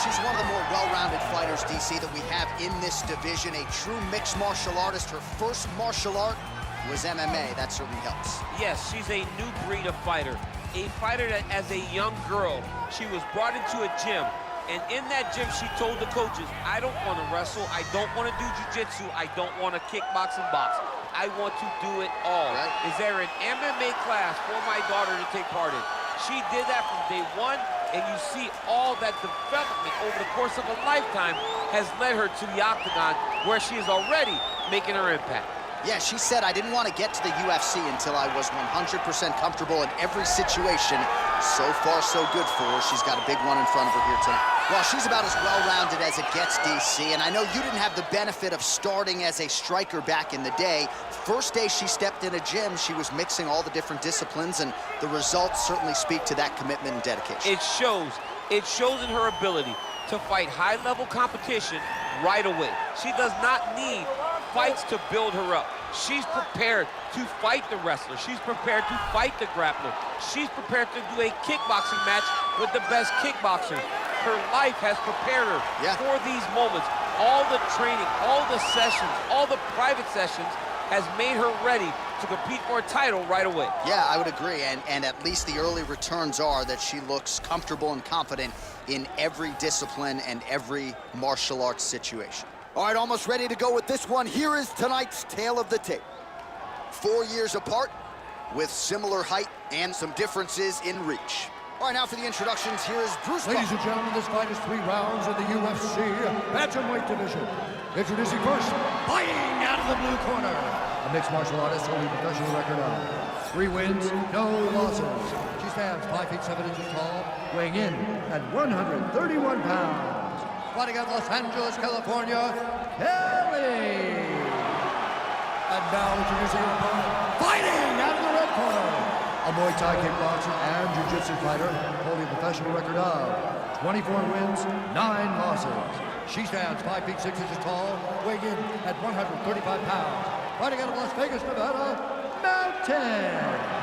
she's one of the more well-rounded fighters, DC, that we have in this division. A true mixed martial artist. Her first martial art was MMA. That certainly helps. Yes, she's a new breed of fighter. A fighter that, as a young girl, she was brought into a gym. And in that gym, she told the coaches, I don't want to wrestle. I don't want to do jiu-jitsu. I don't want to kickbox and box. I want to do it all. Right. Is there an MMA class for my daughter to take part in? She did that from day one. And you see all that development over the course of a lifetime has led her to the octagon, where she is already making her impact. Yeah, she said, I didn't want to get to the UFC until I was 100% comfortable in every situation. So far, so good for her. She's got a big one in front of her here tonight. Well, she's about as well-rounded as it gets, DC, and I know you didn't have the benefit of starting as a striker back in the day. First day she stepped in a gym, she was mixing all the different disciplines, and the results certainly speak to that commitment and dedication. It shows. It shows in her ability to fight high-level competition right away. She does not need fights to build her up. She's prepared to fight the wrestler. She's prepared to fight the grappler. She's prepared to do a kickboxing match with the best kickboxers. Her life has prepared her for these moments. All the training, all the sessions, all the private sessions has made her ready to compete for a title right away. Yeah, I would agree, and at least the early returns are that she looks comfortable and confident in every discipline and every martial arts situation. All right, almost ready to go with this one. Here is tonight's tale of the tape. 4 years apart, with similar height and some differences in reach. All right, now for the introductions, here is Bruce. Ladies and gentlemen, this fight is 3 rounds in the UFC bantamweight division. Introducing first, fighting out of the blue corner, a mixed martial artist holding a professional record of 3 wins, no losses. She stands 5 feet 7 inches tall, weighing in at 131 pounds. Fighting out of Los Angeles, California, Kelly. And now introducing her opponent, fighting out of the red corner, a Muay Thai kickboxer and jiu-jitsu fighter holding a professional record of 24 wins, 9 losses. She stands 5 feet 6 inches tall, weighing in at 135 pounds. Fighting out of Las Vegas, Nevada, Mountain.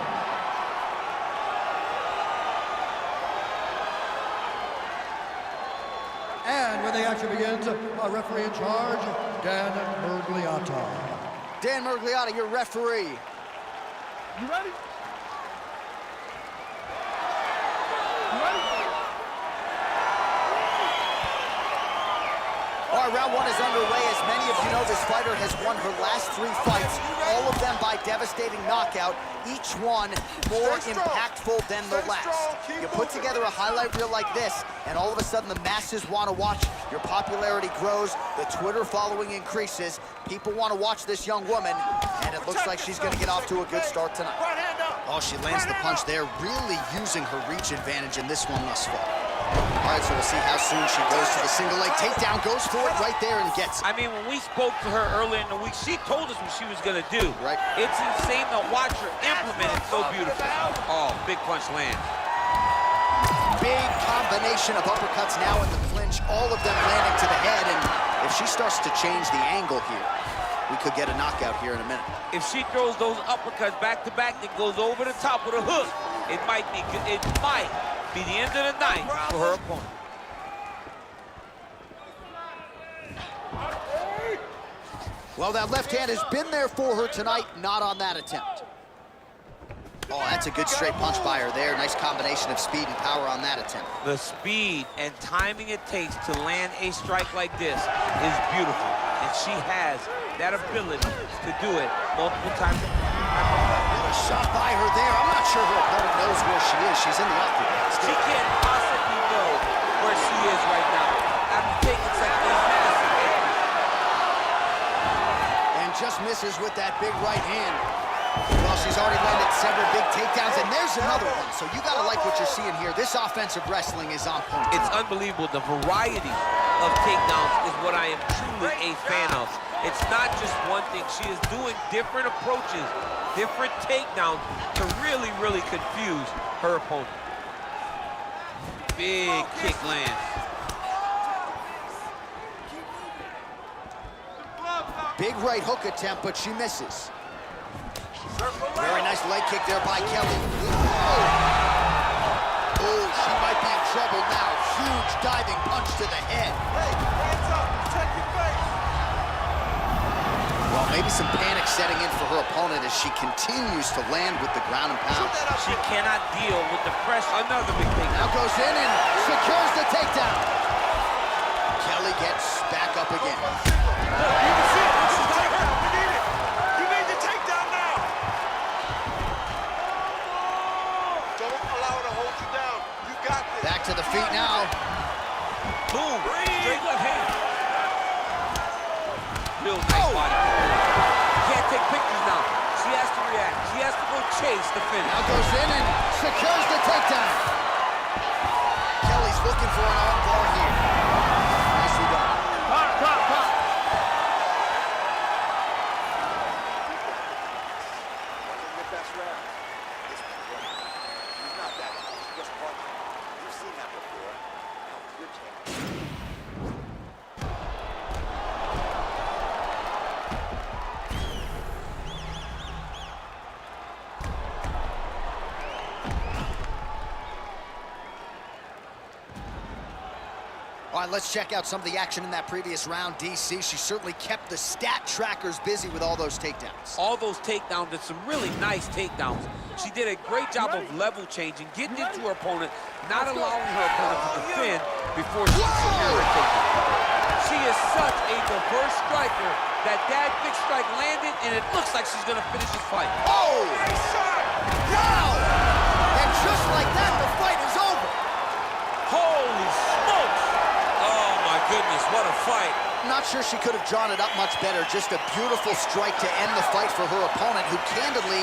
And when the action begins, our referee in charge, Dan Mergliata. Dan Mergliata, your referee. You ready? All right, round 1 is underway. As many of you know, this fighter has won her last 3 fights, all of them by devastating knockout, each one more impactful than the last. You put together a highlight reel like this, and all of a sudden the masses want to watch. Your popularity grows, the Twitter following increases. People want to watch this young woman, and it looks like she's going to get off to a good start tonight. Oh, she lands the punch there, really using her reach advantage in this one thus far. All right, so we'll see how soon she goes to the single leg takedown, goes for it right there and gets it. I mean, when we spoke to her earlier in the week, she told us what she was going to do. Right. It's insane to watch her implement it so beautiful. Oh, big punch lands. Big combination of uppercuts now in the clinch, all of them landing to the head, and if she starts to change the angle here, we could get a knockout here in a minute. If she throws those uppercuts back to back and goes over the top with a hook, it might be the end of the night for her opponent. Well, that left hand has been there for her tonight, not on that attempt. Oh, that's a good straight punch by her there. Nice combination of speed and power on that attempt. The speed and timing it takes to land a strike like this is beautiful. And she has that ability to do it multiple times. What a shot by her there. I'm not sure her opponent knows where she is. She's in the octagon. She can't possibly know where she is right now after taking such a massive hit. And just misses with that big right hand. Well, she's already landed several big takedowns, and there's another one. So you gotta like what you're seeing here. This offensive wrestling is on point. It's unbelievable. The variety of takedowns is what I am truly a fan of. It's not just one thing. She is doing different approaches, different takedowns to really, really confuse her opponent. Big kick lands. Big right hook attempt, but she misses. Very nice leg kick there by Kelly. Oh, she might be in trouble now. Huge diving punch to the head. Hey, hands up, protect your face. Well, maybe some panic setting in for her opponent as she continues to land with the ground and pound. She cannot deal with the pressure. Another big thing. Now goes in and secures the takedown. Kelly gets back up again. You can see it. This is takedown. We need it. You need the takedown now. Don't allow her to hold you down. You got this. Back to the feet now. Boom. Straight left hand. Real nice body. Can't take pictures now. She has to react. She has to go chase the finish. Now goes in and secures the takedown. Kelly's looking for an arm bar here. Nicely done. Your best round. This one's running. He's not that tough. He's just punching. You've seen that before. Now it's your chance. All right, let's check out some of the action in that previous round. DC, she certainly kept the stat trackers busy with all those takedowns. All those takedowns, did some really nice takedowns. She did a great job of level changing, getting into her opponent, not allowing her opponent to defend before she secured her takedown. She is such a diverse striker that big strike landed, and it looks like she's going to finish this fight. Oh! Nice shot. Wow! And just like that, the fight is over. Holy smokes! Oh, my goodness, what a fight. Not sure she could have drawn it up much better. Just a beautiful strike to end the fight for her opponent, who candidly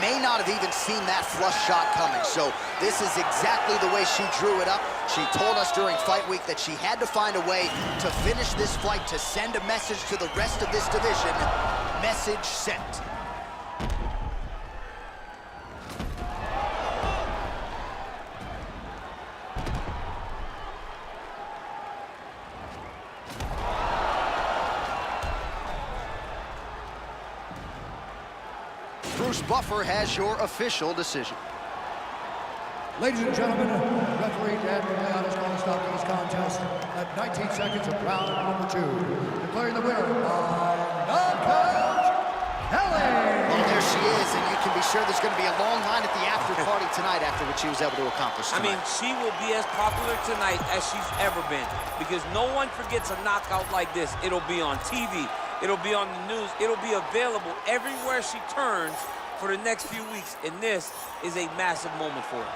may not have even seen that flush shot coming. So this is exactly the way she drew it up. She told us during fight week that she had to find a way to finish this fight, to send a message to the rest of this division. Message sent. Bruce Buffer has your official decision. Ladies and gentlemen, referee Dan Leon has called a stop to this contest at 19 seconds of round number 2, declaring the winner by knockout, Kelly! Well, there she is, and you can be sure there's going to be a long line at the after party tonight after what she was able to accomplish tonight. I mean, she will be as popular tonight as she's ever been, because no one forgets a knockout like this. It'll be on TV. It'll be on the news. It'll be available everywhere she turns for the next few weeks, and this is a massive moment for her.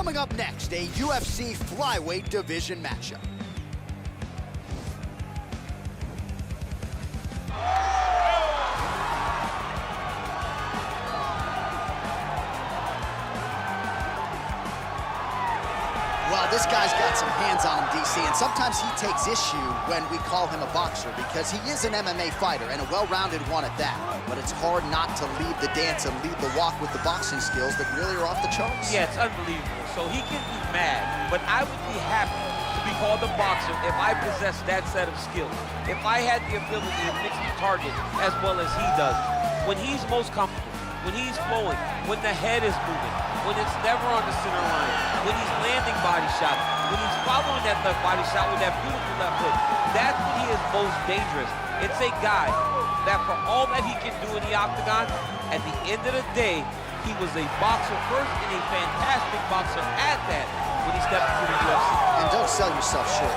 Coming up next, a UFC flyweight division matchup. Well, this guy's got some hands on him, DC, and sometimes he takes issue when we call him a boxer because he is an MMA fighter and a well-rounded one at that. But it's hard not to lead the dance and lead the walk with the boxing skills that really are off the charts. Yeah, it's unbelievable. So he can be mad, but I would be happy to be called a boxer if I possessed that set of skills. If I had the ability to mix the target as well as he does. When he's most comfortable, when he's flowing, when the head is moving, when it's never on the center line, when he's landing body shots, when he's following that left body shot with that beautiful left hook, that's when he is most dangerous. It's a guy that for all that he can do in the octagon, at the end of the day, he was a boxer first and a fantastic boxer at that when he stepped into the UFC. And don't sell yourself short.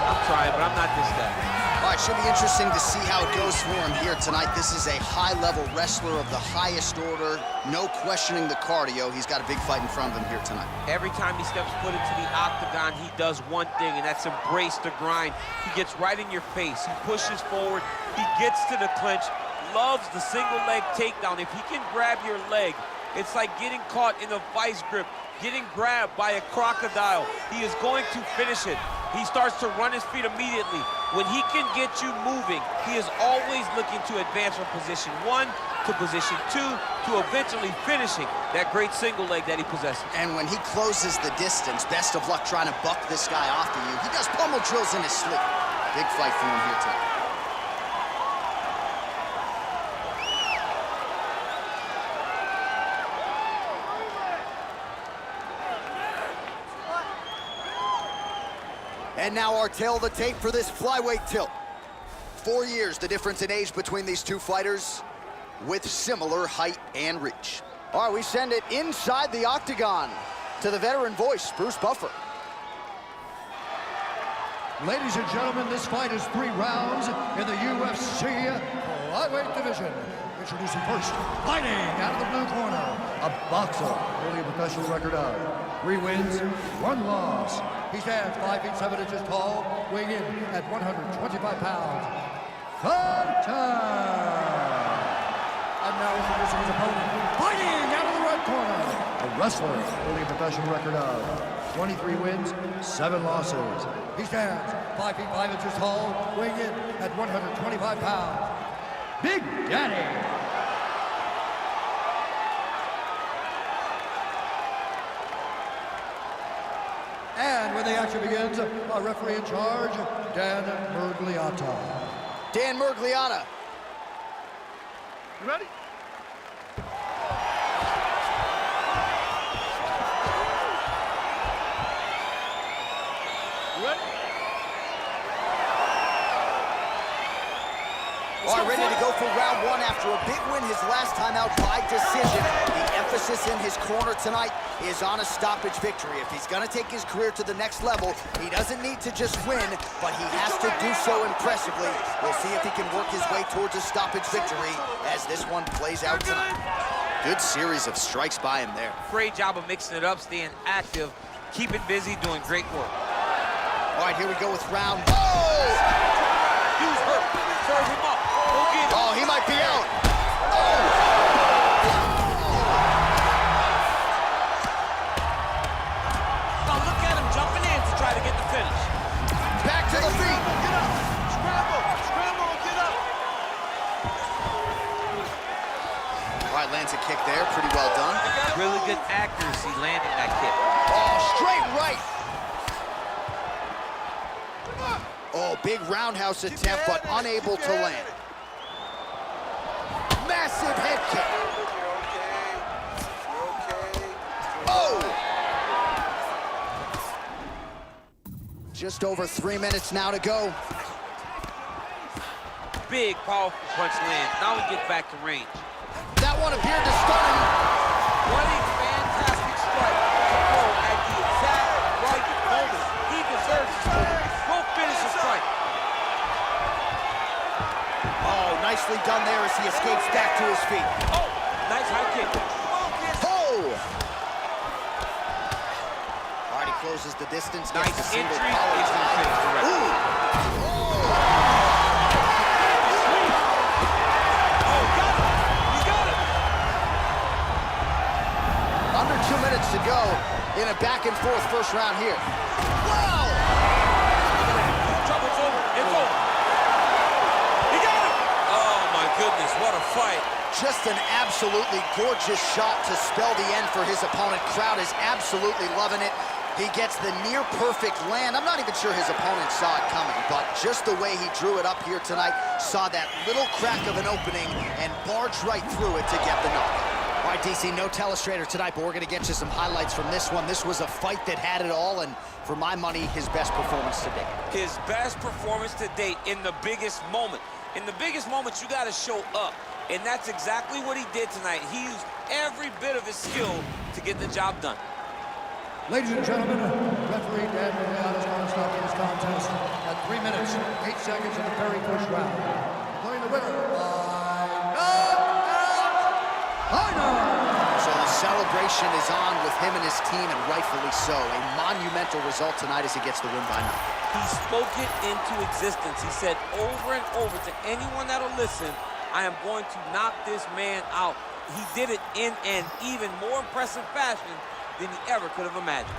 I'm trying, but I'm not this guy. All right, should be interesting to see how it goes for him here tonight. This is a high-level wrestler of the highest order. No questioning the cardio. He's got a big fight in front of him here tonight. Every time he steps foot into the octagon, he does one thing, and that's embrace the grind. He gets right in your face. He pushes forward. He gets to the clinch. Loves the single leg takedown. If he can grab your leg, it's like getting caught in a vice grip, getting grabbed by a crocodile. He is going to finish it. He starts to run his feet immediately. When he can get you moving, he is always looking to advance from position 1 to position 2 to eventually finishing that great single leg that he possesses. And when he closes the distance, best of luck trying to buck this guy off to you. He does pummel drills in his sleep. Big fight for him here tonight. And now our tail of the tape for this flyweight tilt. 4 years, the difference in age between these two fighters with similar height and reach. All right, we send it inside the octagon to the veteran voice, Bruce Buffer. Ladies and gentlemen, this fight is 3 rounds in the UFC flyweight division. Introducing first, fighting out of the blue corner, a boxer, holding a professional record of 3 wins, 1 loss. He stands 5 feet 7 inches tall, weighing in at 125 pounds. Fight time! And now introducing his opponent, fighting out of the red corner, a wrestler, holding a professional record of 23 wins, 7 losses. He stands 5 feet 5 inches tall, weighing in at 125 pounds. Big Daddy. And when the action begins, our referee in charge, Dan Murgliata. Dan Murgliata. You ready? You ready? All right, ready to go for round 1 after a big win his last time out by decision. The emphasis in his corner tonight is on a stoppage victory. If he's gonna take his career to the next level, he doesn't need to just win, but he has to do so impressively. We'll see if he can work his way towards a stoppage victory as this one plays out tonight. Good series of strikes by him there. Great job of mixing it up, staying active, keeping busy, doing great work. All right, here we go with round. Oh! Dude's hurt. Serve him up. Go get him. Oh, he might be out. Oh! Now look at him jumping in to try to get the finish. Back to the feet. Get up! Scramble! Scramble! Get up! All right, lands a kick there. Pretty well done. Really good accuracy landing that kick. Oh, straight right. Oh, big roundhouse attempt, but unable to land. Massive head kick. You're okay. Oh! Just over 3 minutes now to go. Big, powerful punch lands. Now he gets back to range. That one appeared to stun him. What a fantastic strike to throw at the exact right moment. He deserves this moment. Go finish the strike. Oh, nicely done there as he escapes back to his feet. Oh, nice high kick. Oh! closes the distance. Nice Gets the single entry collar into the tie. finish directly. Ooh. Oh, got him! He got him! Under 2 minutes to go in a back-and-forth first round here. Wow! Look at that. Trouble's over. It's over. He got him! Oh, my goodness. What a fight. Just an absolutely gorgeous shot to spell the end for his opponent. Crowd is absolutely loving it. He gets the near-perfect land. I'm not even sure his opponent saw it coming, but just the way he drew it up here tonight, saw that little crack of an opening and barged right through it to get the knockout. All right, DC, no telestrator tonight, but we're going to get you some highlights from this one. This was a fight that had it all, and for my money, his best performance to date. His best performance to date in the biggest moment. In the biggest moments, you got to show up. And that's exactly what he did tonight. He used every bit of his skill to get the job done. Ladies and gentlemen, referee Dan Leon is going to stop this contest at 3 minutes, 8 seconds of the very first round. Declaring the winner by knockout. So the celebration is on with him and his team, and rightfully so. A monumental result tonight as he gets the win by knockout. He spoke it into existence. He said over and over to anyone that'll listen, I am going to knock this man out. He did it in an even more impressive fashion than he ever could have imagined.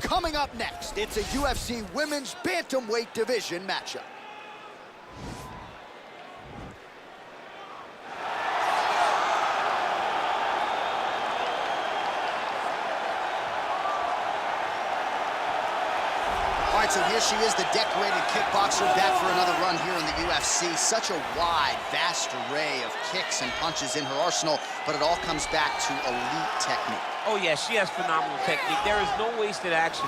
Coming up next, it's a UFC Women's Bantamweight Division matchup. right, so here she is, the decorated kickboxer, back for another run here in the UFC. Such a wide, vast array of kicks and punches in her arsenal, but it all comes back to elite technique. Oh, yeah, she has phenomenal technique. There is no wasted action.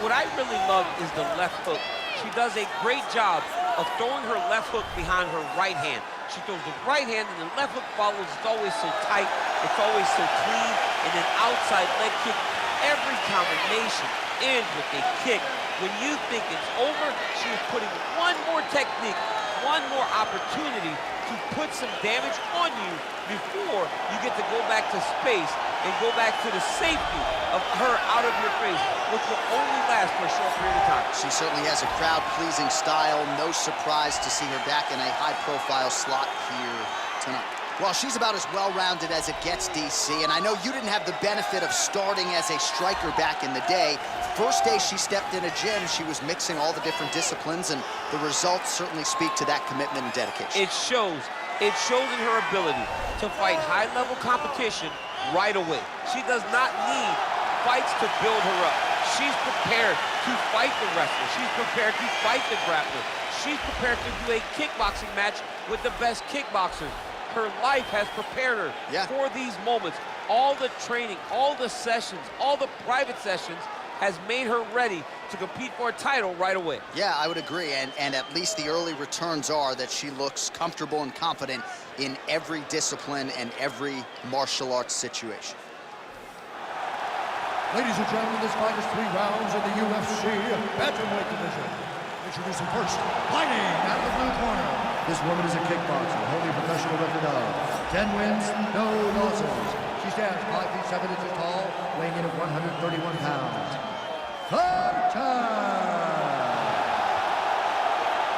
What I really love is the left hook. She does a great job of throwing her left hook behind her right hand. She throws the right hand and the left hook follows. It's always so tight. It's always so clean. And then outside leg kick. Every combination ends with a kick. When you think it's over, she is putting one more technique, one more opportunity to put some damage on you before you get to go back to space and go back to the safety of her out of your face, which will only last for a short period of time. She certainly has a crowd-pleasing style. No surprise to see her back in a high-profile slot here tonight. Well, she's about as well-rounded as it gets, DC, and I know you didn't have the benefit of starting as a striker back in the day. First day she stepped in a gym, she was mixing all the different disciplines, and the results certainly speak to that commitment and dedication. It shows. It shows in her ability to fight high-level competition right away. She does not need fights to build her up. She's prepared to fight the wrestler. She's prepared to fight the grappler. She's prepared to do a kickboxing match with the best kickboxers. Her life has prepared her for these moments. All the training, all the sessions, all the private sessions has made her ready to compete for a title right away. Yeah, I would agree, and at least the early returns are that she looks comfortable and confident in every discipline and every martial arts situation. Ladies and gentlemen, this fight is 3 rounds in the UFC bantamweight division. Introducing first, fighting out of the blue corner. This woman is a kickboxer, holding a professional record of 10 wins, no losses. She stands 5 feet 7 inches tall, weighing in at 131 pounds. Fight time!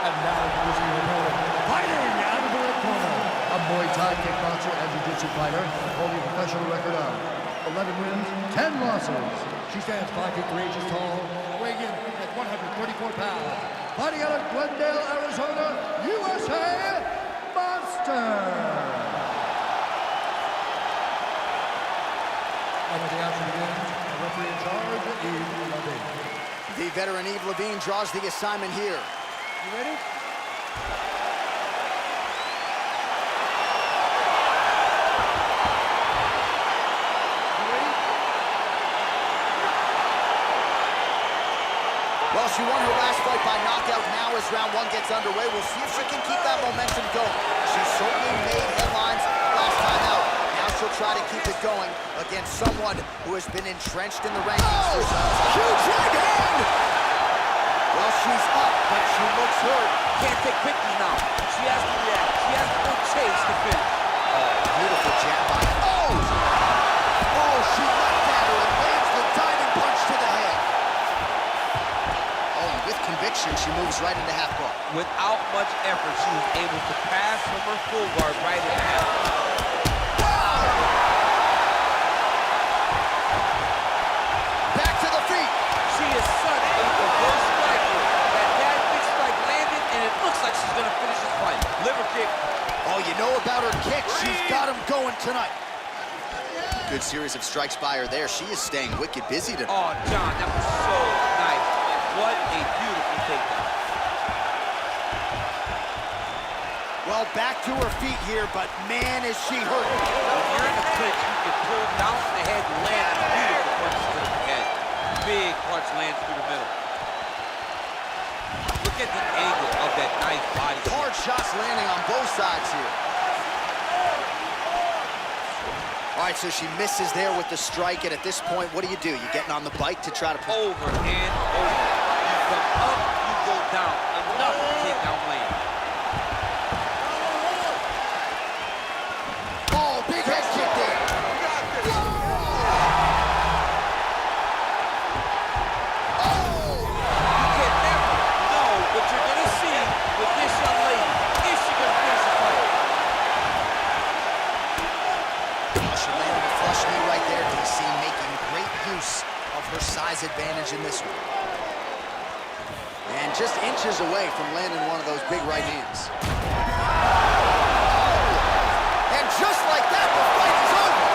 And now introducing her opponent, fighting out of the red corner. A Muay Thai kickboxer and jiu-jitsu fighter, holding a professional record of 11 wins, 10 losses. She stands 5 feet 3 inches tall, weighing in at 134 pounds. Fighting out of Glendale, Arizona, USA, Monster! And when the action begins, the referee in charge, Eve Levine. The veteran Eve Levine draws the assignment here. You ready? Well, she won her last fight by knockout. Now as round 1 gets underway, we'll see if she can keep that momentum going. She certainly made headlines last time out. Now she'll try to keep it going against someone who has been entrenched in the rankings for some time. Huge right hand! Well, she's up, but she looks hurt. Can't take pictures now. She has to react. She has to go chase the finish. Beautiful jab by her. Oh, she left at her and lands the diving punch to the head. Oh, and with conviction, she moves right into half guard. Without much effort, she was able to pass from her full guard right in half. Back to the feet. She is such a reverse striker. That big strike landed, and it looks like she's going to finish this fight. Liver kick. Oh, you know about her kick. She's got him going tonight. Good series of strikes by her there. She is staying wicked busy tonight. Oh, John, that was so nice. What a beautiful takedown. Well, back to her feet here, but man, is she hurt. When you're in the clinch, you can pull down from the head and land beautiful punches to the head. Big punch lands through the middle. Look at the angle of that nice body. Hard shots landing on both sides here. All right, so she misses there with the strike, and at this point, what do? You're getting on the bike to try to put over and over. You come up, you go down. Enough to take down Lane. Oh, big head kick there. You can never know what you're going to see with this young lady. Is she going to finish the fight? She landed a flush knee right there, DC, making great use of her size advantage in this one. And just inches away from landing one of those big right hands. And just like that, the fight is over.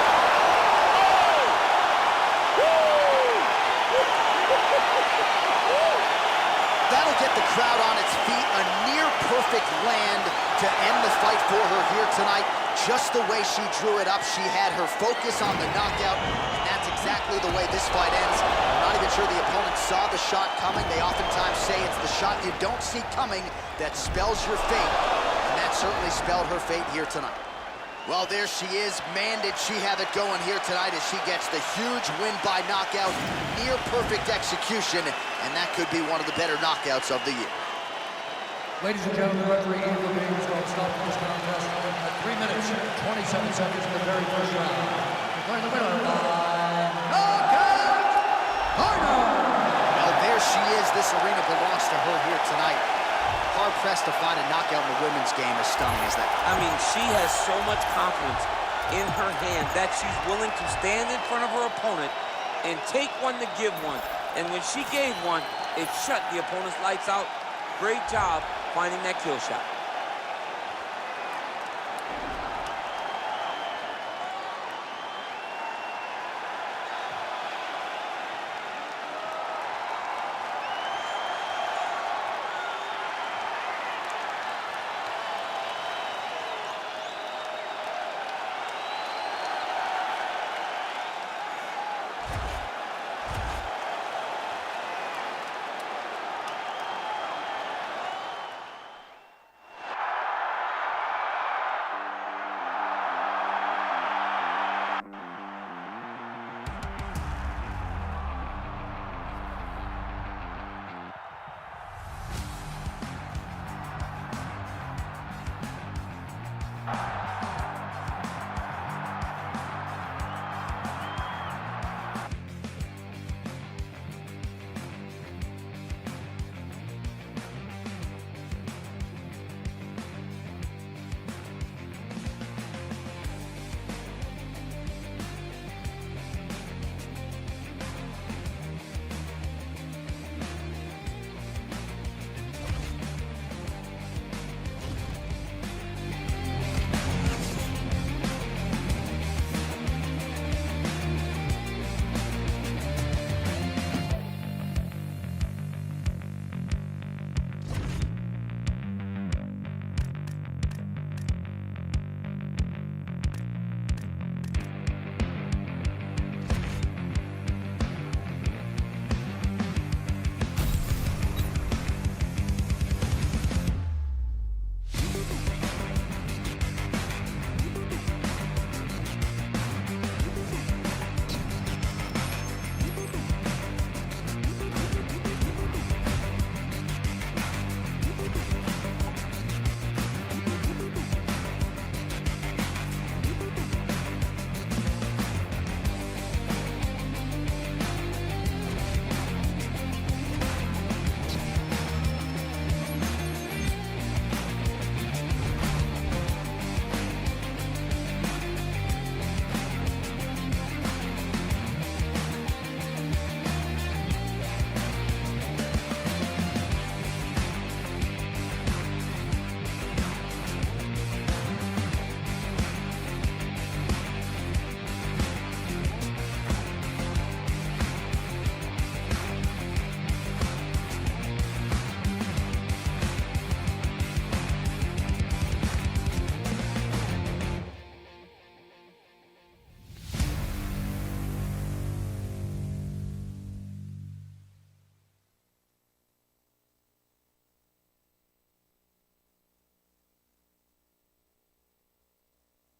That'll get the crowd on its feet. A near-perfect land to end the fight for her here tonight. Just the way she drew it up, she had her focus on the knockout, and that's exactly the way this fight ends. I'm not even sure the opponent saw the shot coming. They oftentimes say it's the shot you don't see coming that spells your fate, and that certainly spelled her fate here tonight. Well, there she is. Man, did she have it going here tonight as she gets the huge win by knockout. Near perfect execution, and that could be one of the better knockouts of the year. Ladies and gentlemen, referee Ian Levine is going to stop this contest at 3 minutes and 27 seconds in the very first round. Declaring the winner by knockout, Harder! Well, there she is. This arena belongs to her here tonight. Hard-pressed to find a knockout in the women's game as stunning as that. I mean, she has so much confidence in her hand that she's willing to stand in front of her opponent and take one to give one. And when she gave one, it shut the opponent's lights out. Great job finding that kill shot.